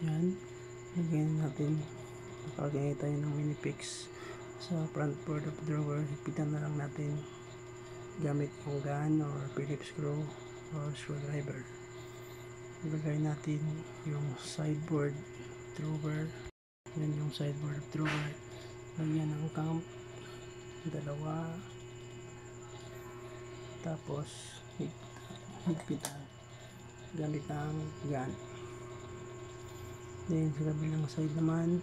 Yan, lagyan natin. Nakalagay tayo ng mini fix sa front board of drawer. Hipitan na lang natin gamit yung gun or Phillips screw or screwdriver. Ilagay natin yung sideboard drawer. Yan yung sideboard of drawer. Lagyan ng clamp, dalawa. Tapos higpitan gamit ang gun. Then sa kabilang side naman,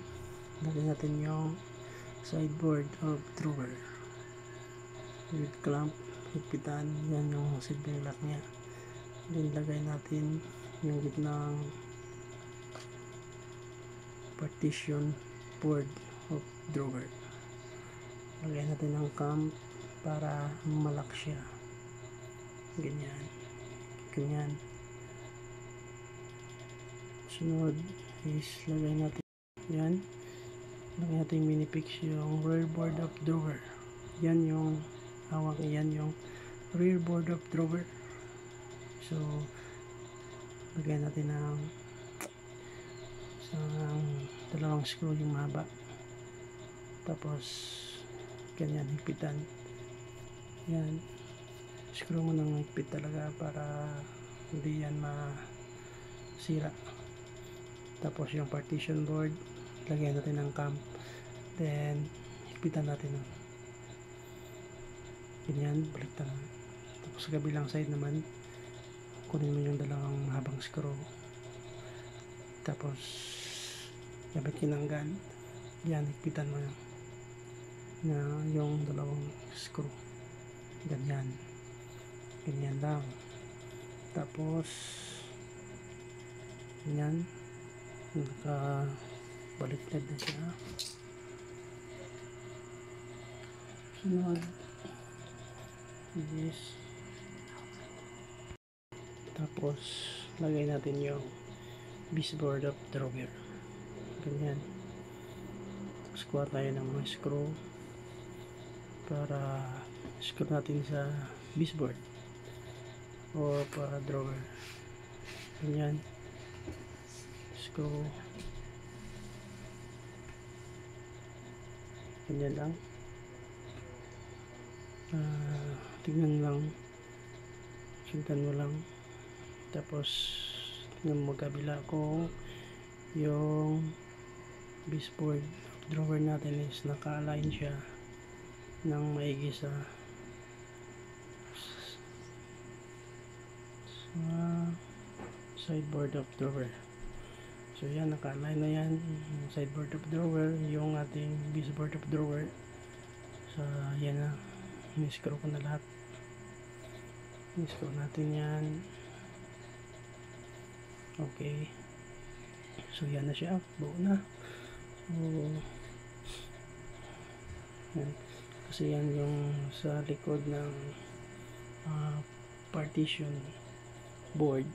lagyan natin yung sideboard of drawer with clamp, higpitan. Yan yung silbing lock nya. Then lagay natin yung gitnang partition board of drawer. Lagay natin ng clamp para malak siya. Ganyan. Sunod is lagay natin yung mini fix yung rear board of drawer. Yan yung hawak, yan yung rear board of drawer. So lagay natin ng dalawang screw yung mahaba, tapos ganyan higpitan. Yan, screw mo ng higpit talaga para hindi yan masira. Tapos yung partition board, lagyan natin ng clamp, then higpitan natin ganyan, baliktad. Tapos sa kabilang side naman, kunin mo yung dalawang mahabang screw, tapos gamit kinanggan, yan, higpitan mo na yung dalawang screw. Ganyan lang. Tapos ganyan, nakabaliktad na siya. Sunod is, tapos lagay natin yung baseboard of drawer. Ganyan. Tapos kuha tayo ng mga screw para screw natin sa baseboard o para drawer. Ganyan, screw, ganyan lang. Tignan lang, sundan mo lang. Tapos tignan mo magkabila kung yung baseboard drawer natin is naka-align siya ng maigi sa sideboard of drawer. So yan, naka-align na yan sideboard of drawer, yung ating baseboard of drawer. So yan na, ni-screw ko na lahat. Ni-screw natin yan. Okay, so yan na siya, buo na. So yan, kasi yan yung sa likod ng partition board.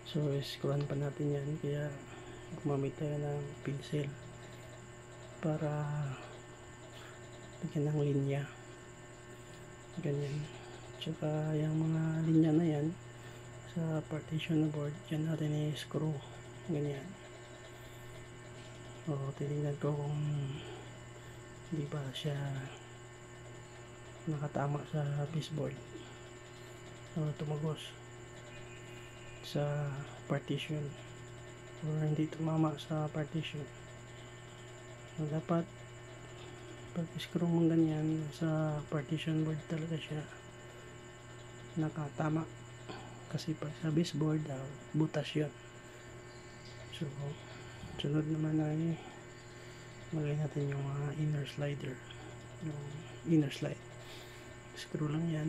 So screwan pa natin yan, kaya gumamit tayo ng pencil para lagyan ng linya. Ganyan. Tsaka yung mga linya na yan sa partition board, dyan natin i-screw. Ganyan. O titingnan ko kung hindi ba siya nakatama sa baseboard o tumagos sa partition or hindi tumama sa partition. So dapat pag screw mo ganyan sa partition board talaga siya nakatama, kasi pag sa baseboard butas yun. So sunod naman ay magay natin yung inner slider, yung inner slide. Screw lang yan.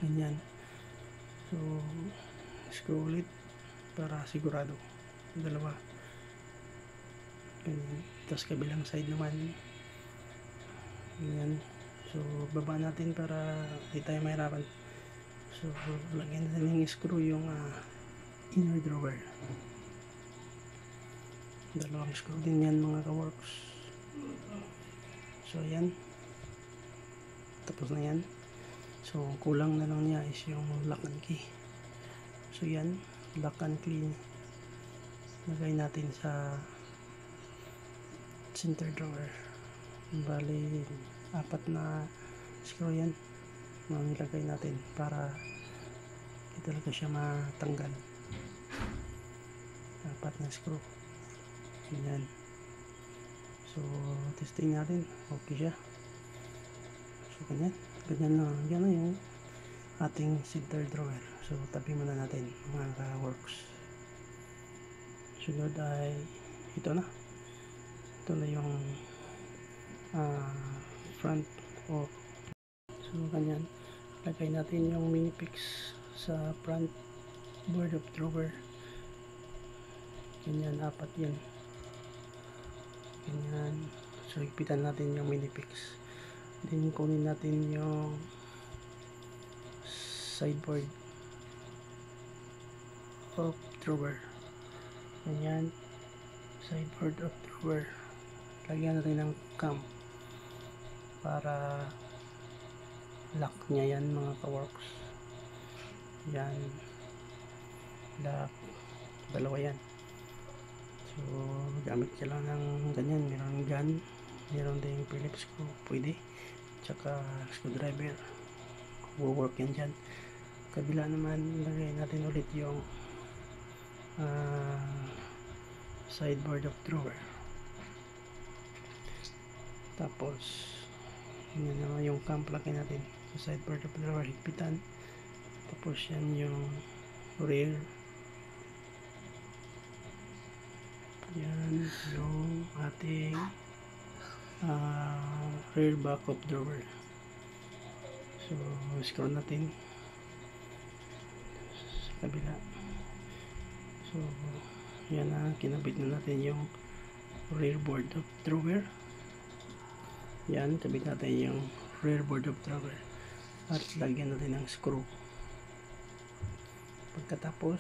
Ganyan. So screw ulit para sigurado, dalawa. Ganyan. Tapos kabilang side naman ganyan. So baba natin para hindi tayo mahirapan. So lagyan natin yung screw yung inner drawer. Dalawang screw din yan mga ka-works. So yan, tapos na yan. So kulang na lang niya is yung lock and key. So yan, lock and key lagay natin sa center drawer. Bali 4 na screw yan ang ilagay natin para hindi talaga siya matanggal. 4 na screw yan. So testing natin, okay siya. So ganyan lang, yan na yung ating center drawer. So tabi muna natin mga ka-works. Sunod ay ito na yung front of. So ganyan, lagay natin yung mini picks sa front board of drawer. Ganyan, 4 yan. Ganyan. So higpitan natin yung mini picks. Then kunin natin yung sideboard of drawer. Ganyan, sideboard of drawer. Lagyan natin ng cam para lock niya yan mga ka-works. Yan, lock, dalawa yan. So gamit ka lang ng ganyan, meron gun, meron din Phillips screw, pwede, tsaka screwdriver, work yan dyan. Kabila naman, lagay natin ulit yung sideboard of drawer. Tapos yun naman yung cam, lagay natin sa sideboard of drawer, higpitan. Tapos yan yung rear, yan yung ating rear back of drawer. So screw natin sa kabila. So yan na, kinabit na natin yung rear board of drawer. Yan, kabit natin yung rear board of drawer at lagyan natin ng screw. Pagkatapos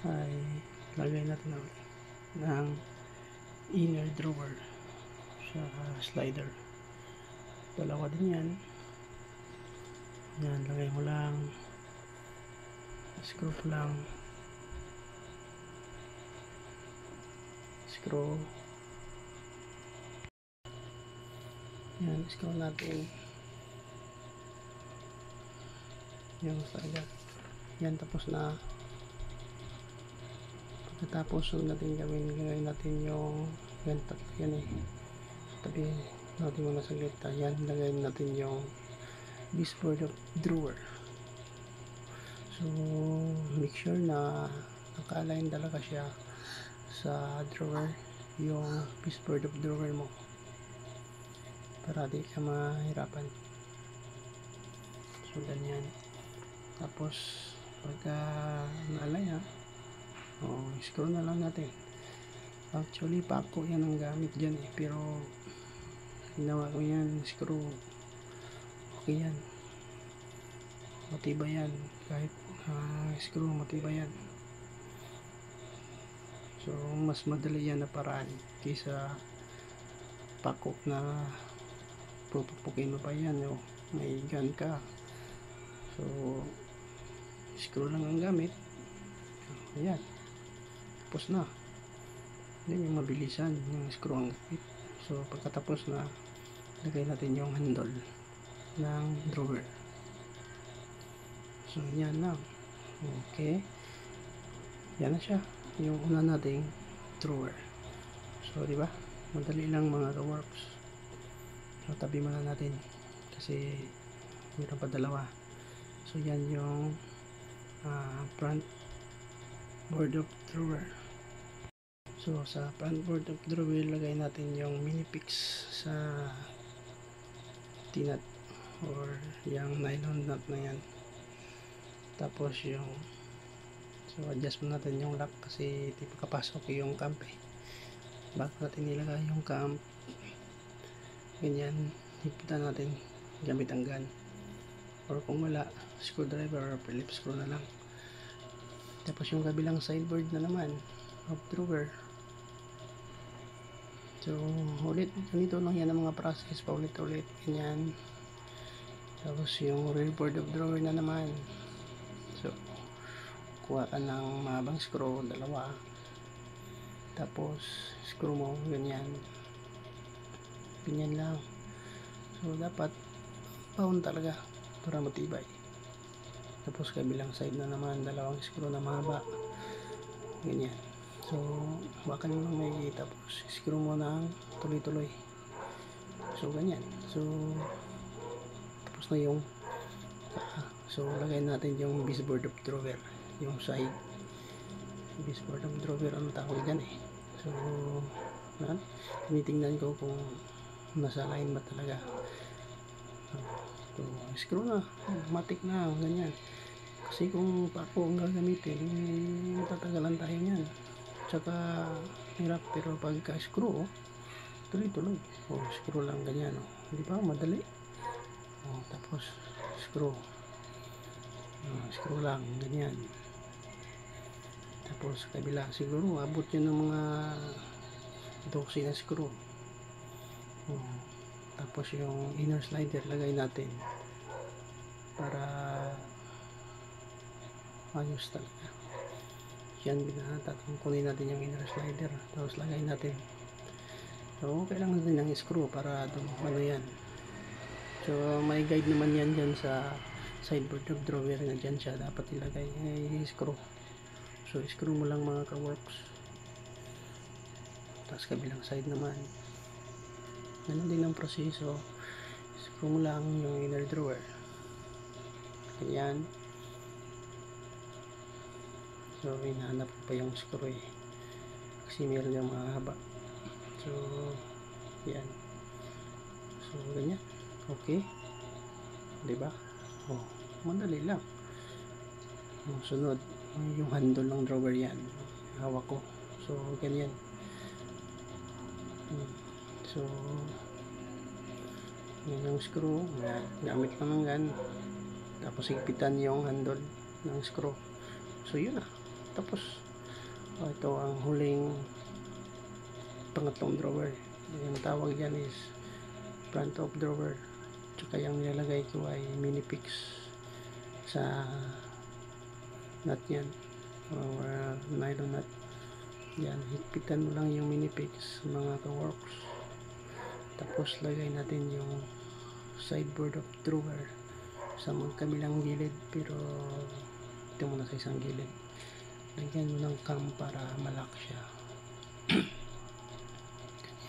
ay lagay natin ng inner drawer sa slider. Dalawa din yan. Yan, lagay mo lang, screw lang, screw. Yan, screw natin yung slider. Yan, tapos na. Pagkatapos gawin natin yung yan tabi natin muna sa gitna. Yan, lagay natin yung baseboard of drawer. So make sure na naka-align talaga siya sa drawer, yung baseboard of drawer mo, para di ka mahirapan. So ganyan. Tapos pagka na-align screw na lang natin. Actually pako yan ang gamit dyan pero ginawa ko yan screw. Okay yan, matibay yan, kahit screw matibay yan. So mas madali yan na paraan kaysa pako na pupupukin mo pa yan. May gun ka, so screw lang ang gamit. Ayan, tapos na. Yan yung mabilisan, yung screw ang gamit. So pagkatapos na, lagay natin yung handle ng drawer. So yan lang. Okay, yan na siya, yung una nating drawer. So diba, madali lang mga ka-works. So tabi muna natin kasi meron pa dalawa. So yan yung front board of drawer. So sa front board of drawer, lagay natin yung mini picks sa T-nut or yung nylon nut na yan. Tapos yung adjust mo natin yung lock kasi di pa kapasok yung clamp bago natin nilagay yung clamp. Ganyan, higpitan natin gamit ang gun, or kung wala, screwdriver or Phillips screw na lang. Tapos yung kabilang sideboard na naman of drawer. So ulit, ganito lang yan ang mga process, paulit-ulit ganyan. Tapos yung rear board of drawer na naman. So kuha ka ng mahabang screw, dalawa, tapos screw mo ganyan lang. So dapat pound talaga para matibay. Tapos kabilang side na naman, dalawang screw na mahaba, ganyan. So hawakan mo lang may, tapos screw mo ng tuloy-tuloy. So ganyan. So tapos na yung so lagay natin yung baseboard of drawer, yung side baseboard of drawer ang tawag dyan eh. So tinitingnan ko kung nasa line ba talaga. So screw na, matik na, ganyan. Kasi kung pako ang gagamitin, matatagalan tayo niyan, tsaka hirap. Pero pagka screw, tuloy-tuloy. Screw lang ganyan, di ba, madali. Tapos screw, screw lang ganyan. Tapos kabila siguro abot yun ng mga 12 na screw. Tapos yung inner slider lagay natin para ayos talaga yan. Kunin natin yung inner slider, tapos lagay natin. So kailangan din ng screw para ano yan. So may guide naman yan dyan sa sideboard of drawer na dyan siya dapat ilagay screw. So screw mo lang mga ka-works. Tapos kabilang side naman ganun din ang proseso, screw mo lang yung inner drawer ganyan. So hinahanap ko pa yung screw kasi meron yung mahaba. So yan, so ganyan, okay, diba? Madali lang. Sunod yung handle ng drawer, yan hawak ko. So ganyan. So yan yung screw, gamit lang ng gun, tapos higpitan yung handle ng screw. So yun na. Tapos ito ang huling pangatlong drawer. Yung tawag dyan is front of drawer. Tsaka yung nilalagay ko ay mini fix sa nut yan, or nylon nut yan. Higpitan mo lang yung mini fix mga ka-works. Tapos lagay natin yung sideboard of drawer sa magkabilang gilid, pero ito muna sa isang gilid. Lagyan mo ng cam para malak siya.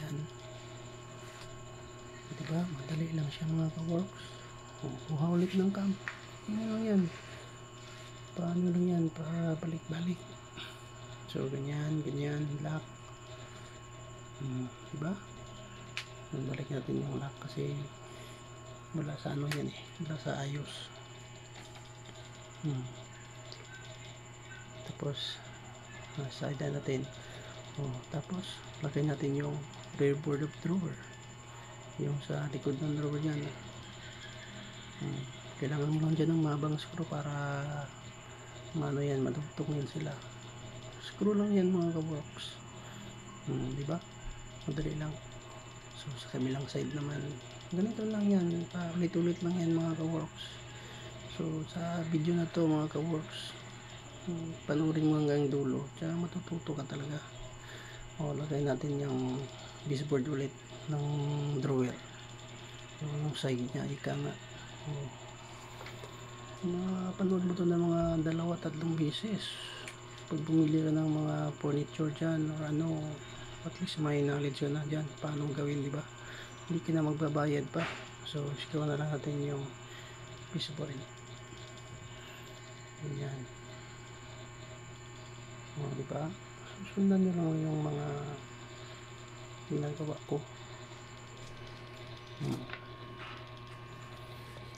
Ganyan, diba? Madali lang siya mga ka-works. Kuha ulit ng cam, yan lang yan. Paano lang yan, pabalik-balik. So ganyan, lock. Diba? Balik natin yung lock kasi wala sa ano yan wala sa ayos. Tapos side natin. Tapos lagay natin yung rear board of drawer, yung sa likod ng drawer yan. Kailangan mo lang dyan ng mabang screw para ano yan, madugtong yan sila. Screw lang yan mga ka-works. Diba? Madali lang. So sa kabilang side naman ganito lang yan, ulit-ulit lang yan mga ka-works. So sa video na to mga ka-works, panoorin mo hanggang dulo, tsaka matututo ka talaga. Lagay natin yung baseboard ulit ng drawer, yung side niya, ika nga. Mapanood mo to ng mga 2-3 beses pag bumili ka ng mga furniture dyan or ano. At least may knowledge ka na dyan paano gawin, diba? Hindi ka na magbabayad pa. So screw na lang natin yung baseboard. Ayan. Diba? Sundan nyo lang yung mga ginagawa ko.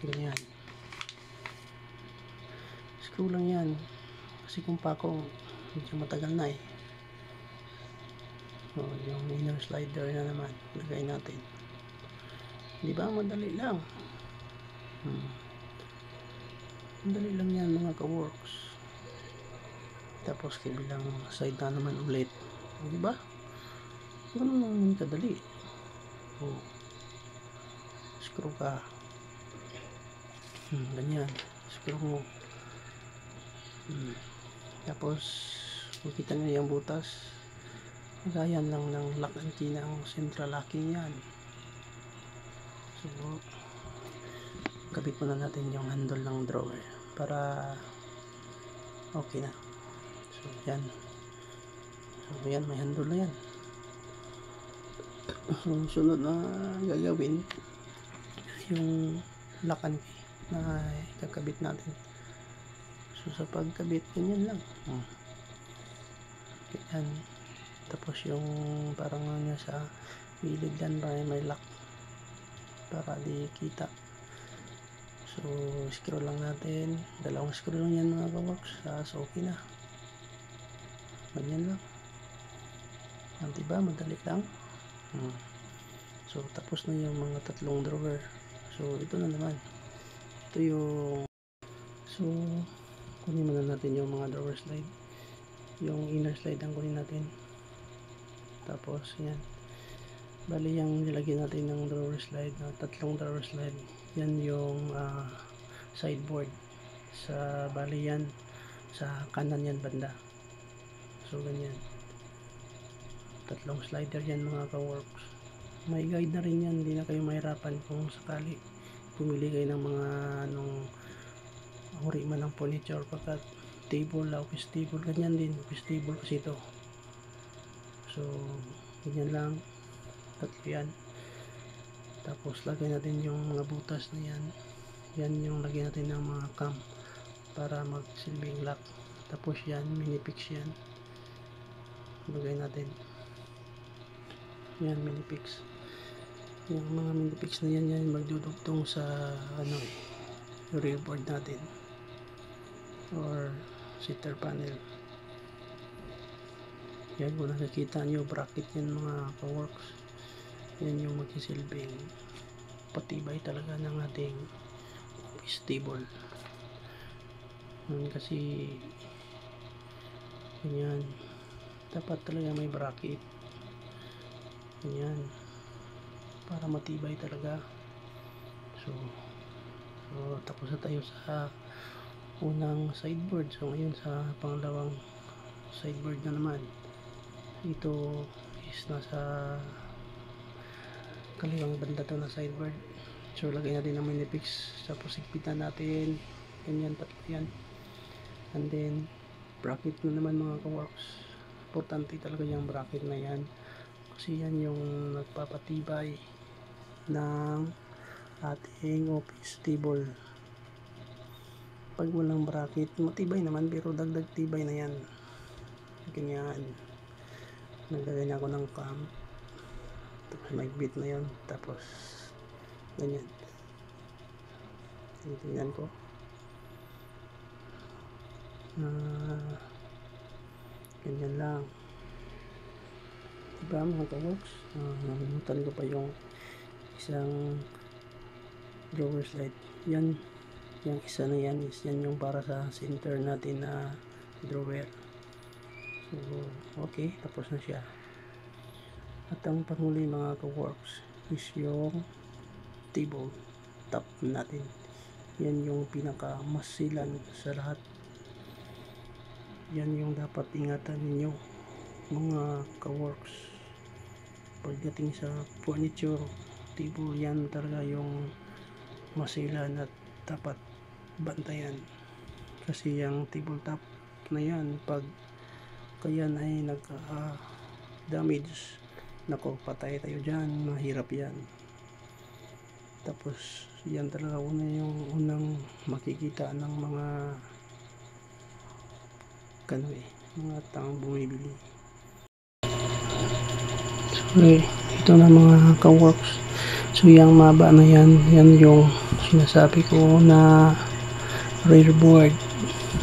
Ganyan. Screw lang yan. Kasi kung pako medyo matagal na yung inner slider na naman lagay natin. Diba? Madali lang. Madali lang yan mga ka-works. Tapos kabilang side na naman ulit. Diba? Ganun lang kadali. Screw ka. Ganyan. Screw mo. Tapos makita nyo yung butas, gaya lang ng lock and key ng central locking yan. So kabit muna natin yung handle ng drawer para okay na. So yan, may handle na yan. So sunod na gagawin yung lock and key na kakabit natin. So sa pagkabit, ganyan lang. Ganyan. Tapos yung parang ano sa gilid yan, may lock para di kita. So screw lang natin, dalawang screw lang yan mga kaworks. So okay na. Ganyan lang. Diba? Madali lang. So tapos na yung mga tatlong drawer. So ito na naman. Ito yung, so kunin muna natin yung mga drawer slide. Yung inner slide ang kunin natin. Tapos yan, bali yung nilagyan natin ng drawer slide, tatlong drawer slide, yan yung sideboard. Sa bali yan sa kanan yan banda. So ganyan, tatlong slider yan mga ka-works. May guide na rin yan, hindi na kayo mahirapan kung sakali pumili kayo ng mga uri man ng furniture, pagkat table, office table, ganyan din, office table kasi ito. So ganyan lang, tatlo yan. Tapos lagyan natin yung mga butas na yan, yan yung lagyan natin ng mga cam para magsilbing lock. Tapos yan, mini fix yan, lagay natin yan, mini fix. Yung mga mini fix na yan, yan magdudugtong sa rear board natin or center panel. Yan, kung nakikita nyo bracket yan mga ka-works, yan yung magsisilbing patibay talaga ng ating office table. Kasi ganyan, dapat talaga may bracket ganyan para matibay talaga. So tapos na tayo sa unang sideboard. So ngayon sa pangalawang sideboard na naman. Ito is nasa kaliwang banda to na sideboard. So lagay natin ng mini fix, tapos higpitan natin ganyan, tatlo yan. And then bracket na naman mga ka-works. Importante talaga yung bracket na yan, kasi yan yung nagpapatibay ng ating office table. Pag walang bracket, matibay naman pero dagdag tibay na yan. Ganyan, naglagay na ako ng cam, tapos may bit na yun, tapos ganyan, tingnan ko ganyan lang, diba mga ka-works. Nakalimutan ko pa yung isang drawer slide. Yan, yung isa na yan is yan yung para sa center natin na drawer. So okay, tapos na siya. At ang panghuli mga ka-works is yung table top natin. Yan yung pinaka masilan sa lahat. Yan yung dapat ingatan ninyo mga ka-works pagdating sa furniture table. Yan talaga yung masilan at dapat bantayan, kasi yung tabletop na yan, pag kayan ay nagka-damage, nako, patay tayo dyan, mahirap yan. Tapos yan talaga yung unang makikita ng mga mga taong bumibili. So ito na mga ka-works. So yung maba na yan, yan yung sinasabi ko na rear board,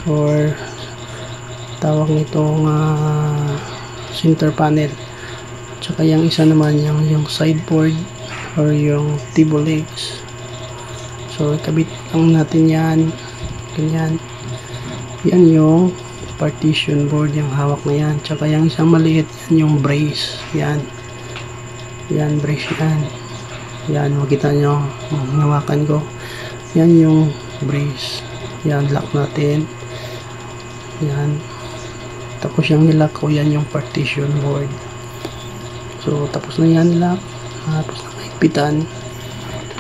or tawag nitong center panel. Tsaka yung isa naman yung sideboard or yung table legs. So ikabit lang natin yan, ganyan. Yan yung partition board, yung hawak na yan. Tsaka yung isang maliit, yan yung brace. Yan brace yan. Yan, makita nyo, hawakan ko. Yan yung brace. Yan, lock natin. Yan, Tapos yung nilock ko, yan yung partition board. So tapos na yan lock, tapos na higpitan.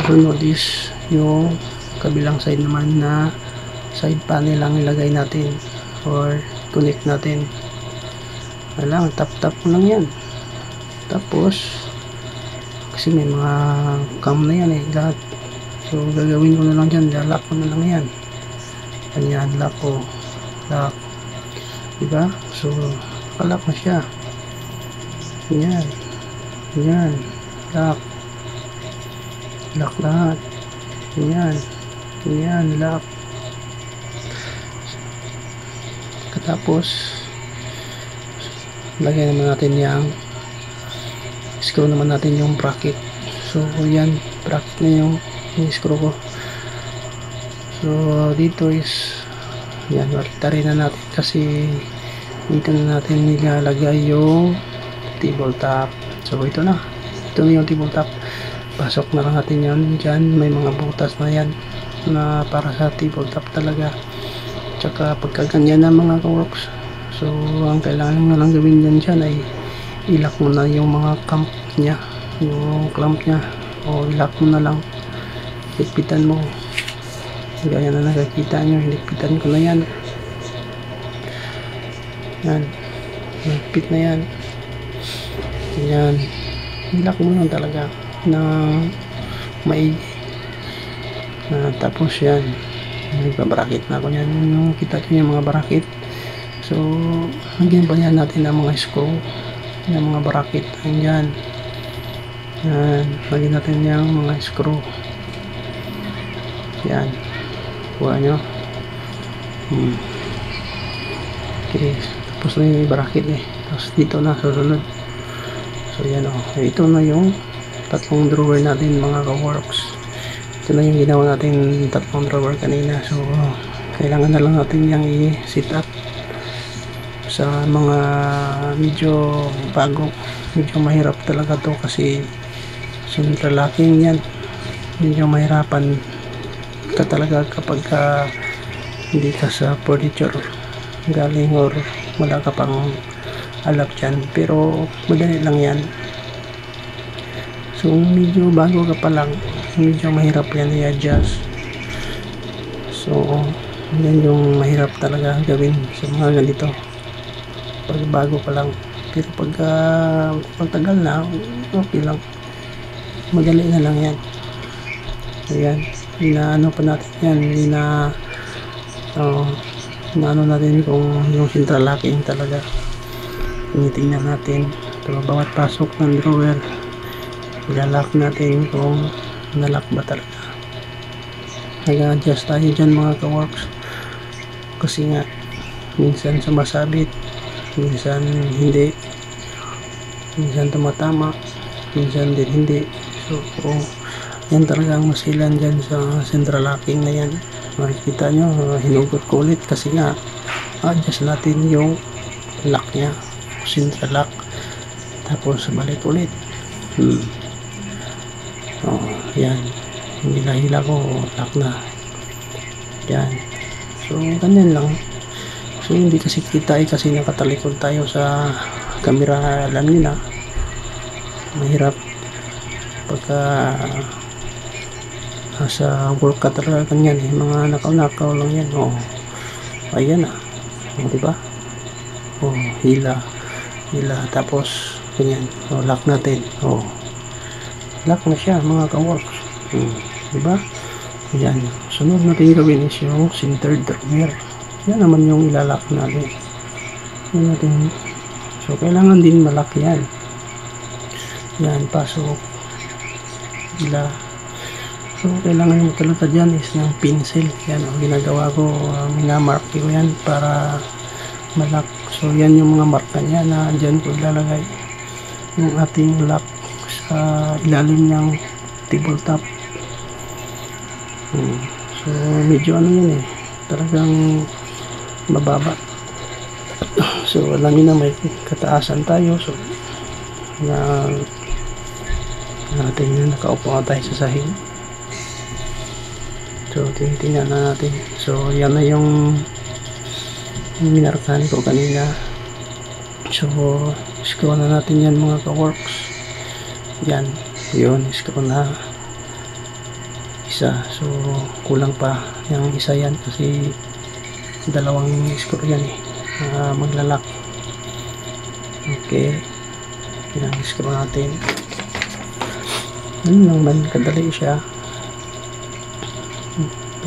Sunod is yung kabilang side naman na side panel lang ilagay natin or connect natin. Kailangan tap mo lang yan. Tapos kasi may mga cam na yan lahat. So gagawin ko na lang dyan, lock ko na lang yan. Ganyan, lock ko, lock, diba? So lock na siya. Ganyan, ganyan, lock lahat, ganyan, ganyan, lock. Katapos lagay naman natin yung screw naman natin yung bracket. So yan, bracket na yung screw ko. So dito is yan, makita rin na natin kasi dito na natin nilalagay yung table top. So ito na yung table top. Pasok na lang natin yan dyan. May mga butas na yan na para sa table top talaga. Tsaka pagka ganyan na mga ka-works, so ang kailangan mo na lang gawin dyan ay ilak mo na yung mga clamp nya, yung clamp nya, o ilak mo na lang, higpitan mo gaya na nakakita nyo. Higpitan ko na yan, yan, higpit na yan, yan, ilak mo lang talaga na maigi. Tapos yan, nagpa-bracket na ako yan, yung kita nyo yung mga bracket. So lagyan pa yan natin ang mga screw, yung mga bracket. Yan, lagyan natin yung mga screw. Yan, kuha nyo. Okay, tapos na yung bracket tapos dito na susunod. So yan ito na yung tatlong drawer natin mga ka-works. Ito na yung ginawa natin tatlong drawer kanina. So kailangan na lang natin yung i-set up sa mga medyo bago. Medyo mahirap talaga to kasi central locking yan. Medyo mahirapan ka talaga kapag hindi ka sa furniture galing or wala ka pang alam dyan, pero madali lang yan. So medyo bago ka pa lang, medyo mahirap yan i-adjust. So yan yung mahirap talaga gawin sa mga ganito pag bago pa lang. Pero pagtagal na, okay lang, madali na lang yan. So yan, inaano pa natin yan, inaano natin kung yung central locking talaga. Tinitingnan natin ito, bawat pasok ng drawer ilalock natin kung nalock ba talaga. Nag-adjust tayo dyan mga ka-works kasi nga minsan sumasabit, minsan hindi, minsan tumatama, minsan din hindi. So yan talaga ang masilan dyan sa central locking na yan. Makikita nyo, hinugot ko ulit kasi nga adjust natin yung lock nya, central lock, tapos balik ulit. Yan, hila-hila ko, lock na yan. So ganyan lang. So hindi kasi kita kasi nakatalikod tayo sa camera. Alam nyo na, mahirap pagka sa work ka talaga ganyan mga nakaw-nakaw lang yan. Ayan diba? Hila tapos ganyan, lock natin. Lock na siya mga ka-works. Diba? Yan, sunod natin gawin is yung center drawer. Yan naman yung ilalock natin. Yan natin. So kailangan din malak yan. Yan, pasok, hila. So kailangan yung talaga dyan is yung pencil. Yan ginagawa ko, minamark ko yan para malak. So yan yung mga marka niya na dyan ko ilalagay yung ating lock sa ilalim ng tabletop. So medyo yan talagang mababa. So alam niyo na may kataasan tayo. So natin nakaupo nga tayo sa sahig. So tinitingnan na natin. So yan na yung minarkahan ko kanina. So screw na natin yan mga ka-works. Yan, yun, screw na isa. So kulang pa yung isa yan kasi dalawang screw yan maglalak. Okay, yan, screw natin. Ano lang man, kadali siya.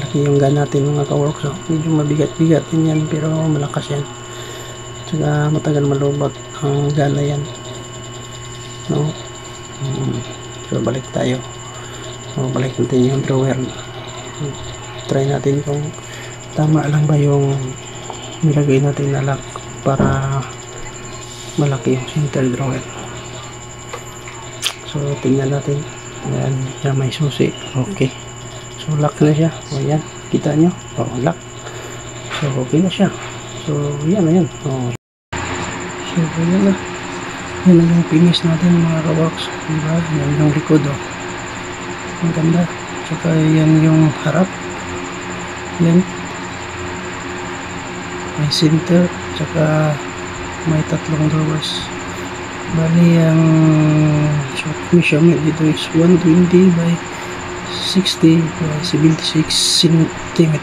Laki yung gun natin mga ka-works. So medyo mabigat-bigat din yan pero malakas yan. Tsaka matagal malubak ang gun na yan, no? So balik tayo. So balik natin yung drawer. Try natin kung tama lang ba yung nilagay natin na lock para malaki yung center drawer. So tingnan natin. Ayan, yan, may susi. Okay, so lock na siya. O yan, kita nyo, lock. So okay na siya. So yan na yan. So yan na. Yan na yung finish natin mga ka-works, diba? Yan yung likod, ang ganda. Tsaka yan yung harap, yan may center, tsaka may tatlong drawers. Bali ang measurement dito is 120 by 60 by 76 cm.